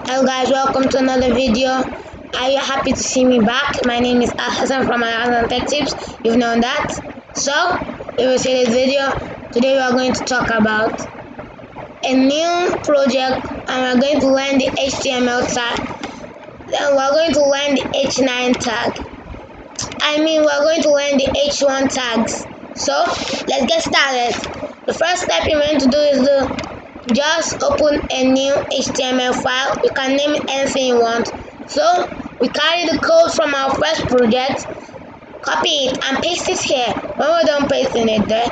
Hello guys, welcome to another video. Are you happy to see me back? My name is Alhasan from Alhasan Tech Tips. You've known that. So, if you see this video, today we are going to talk about a new project and we're going to learn the HTML tag. Then we're going to learn the H9 tag. We're going to learn the H1 tags. So, let's get started. The first step you're going to do is just open a new HTML file. You can name it anything you want. So we carry the code from our first project, copy it and paste it here. When we're done pasting it there,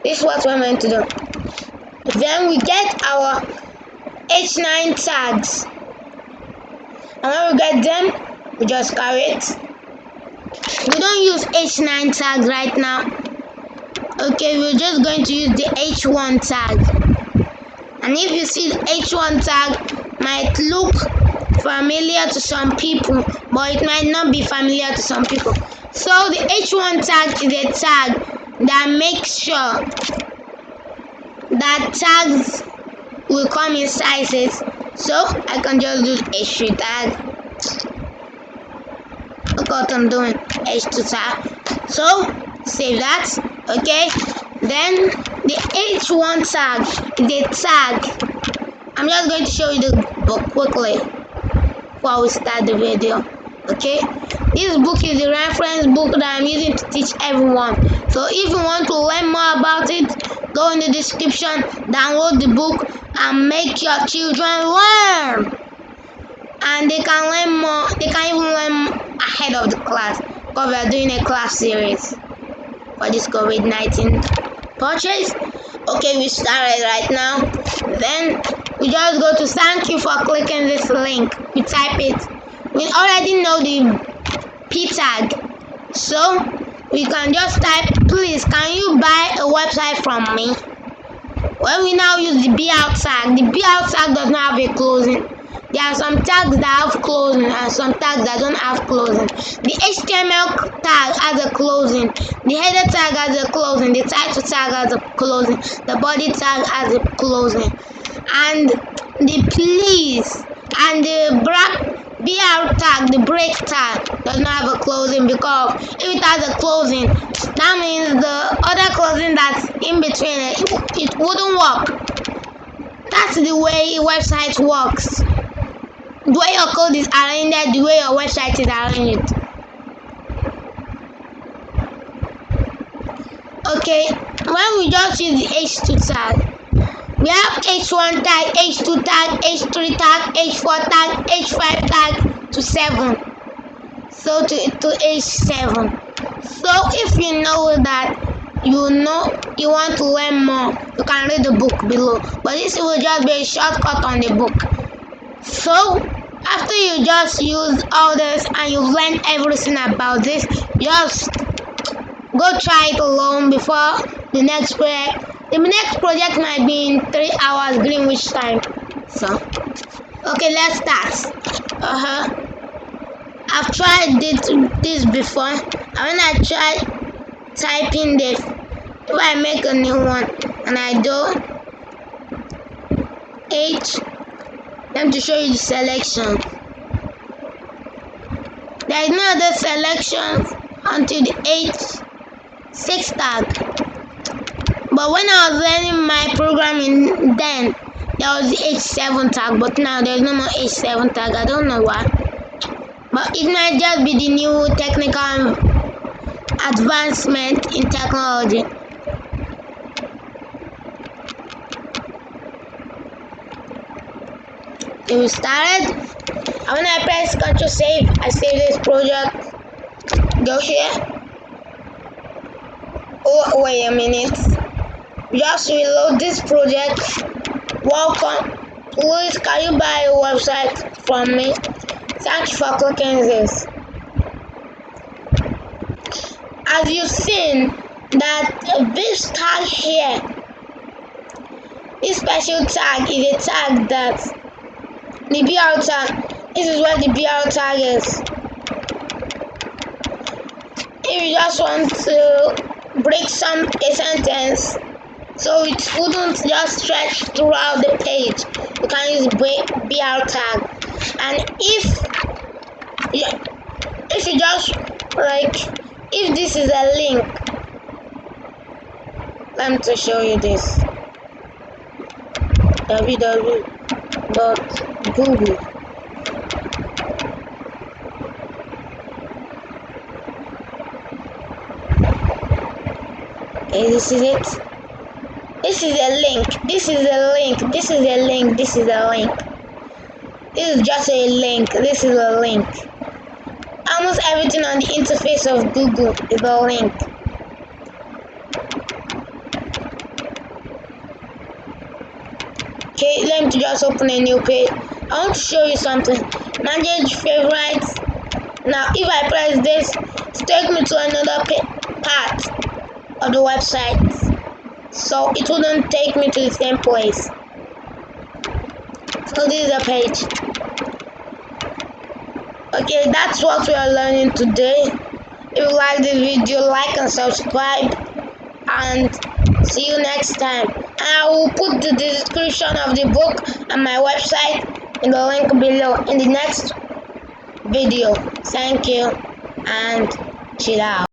this is what we're going to do. Then we get our H9 tags, and when we get them, we just carry it. We don't use H9 tags right now. Okay, we're just going to use the H1 tag. And if you see the H1 tag, might look familiar to some people, but it might not be familiar to some people. So the H1 tag is a tag that makes sure that tags will come in sizes. So I can just do H3 tag. Look what I'm doing, H2 tag. So save that. Okay, then the H1 tag is a tag. I'm just going to show you the book quickly before we start the video. Okay, this book is the reference book that I'm using to teach everyone. So if you want to learn more about it, go in the description, download the book and make your children learn. And they can learn more, they can even learn ahead of the class, because we are doing a class series for this COVID-19 purchase. Okay, we started right now. Then we just go to thank you for clicking this link. We type it. We already know the P tag, so we can just type, please can you buy a website from me. When we now use the BL tag, the BL tag does not have a closing. There are some tags that have closing and some tags that don't have closing. The HTML tag has a closing, the header tag has a closing, the title tag has a closing, the body tag has a closing, and the please and the BR tag, the break tag, does not have a closing, because if it has a closing, that means the other closing that's in between it wouldn't work. That's the way website works. The way your code is arranged, the way your website is arranged. Okay, when we just use the H2 tag, we have H1 tag, H2 tag, H3 tag, H4 tag, H5 tag to 7. So to H7. So if you know that you want to learn more, you can read the book below. But this will just be a shortcut on the book. So after you just use all this and you've learned everything about this, just go try it alone before the next project. The next project might be in 3 hours Greenwich time. So okay, let's start. I've tried this before, and when I try typing this, if I make a new one and I do H, let me show you the selection. There is no other selection until the H6 tag. But when I was learning my programming then, there was the H7 tag, but now there's no more H7 tag. I don't know why. But it might just be the new technical advancement in technology. Okay, we started. And when I press Ctrl save, I save this project. Go here. Oh, wait a minute. Just reload this project. Welcome. Please can you buy a website from me? Thank you for clicking this. As you've seen that this tag here, this special tag is a tag that the BR tag, this is where the BR tag is. If you just want to break a sentence, so it wouldn't just stretch throughout the page. You can use BR tag, and if you just like, if this is a link, let me to show you this. www.google. Okay, this is it. This is a link. This is a link. This is a link. This is a link. This is just a link. This is a link. Almost everything on the interface of Google is a link. Okay, let me just open a new page. I want to show you something. Manage favorites. Now, if I press this, it's take me to another part of the website, so it wouldn't take me to the same place. So this is a page. Okay, that's what we are learning today. If you like the video, like and subscribe, and see you next time. And I will put the description of the book and my website in the link below in the next video. Thank you and chill out.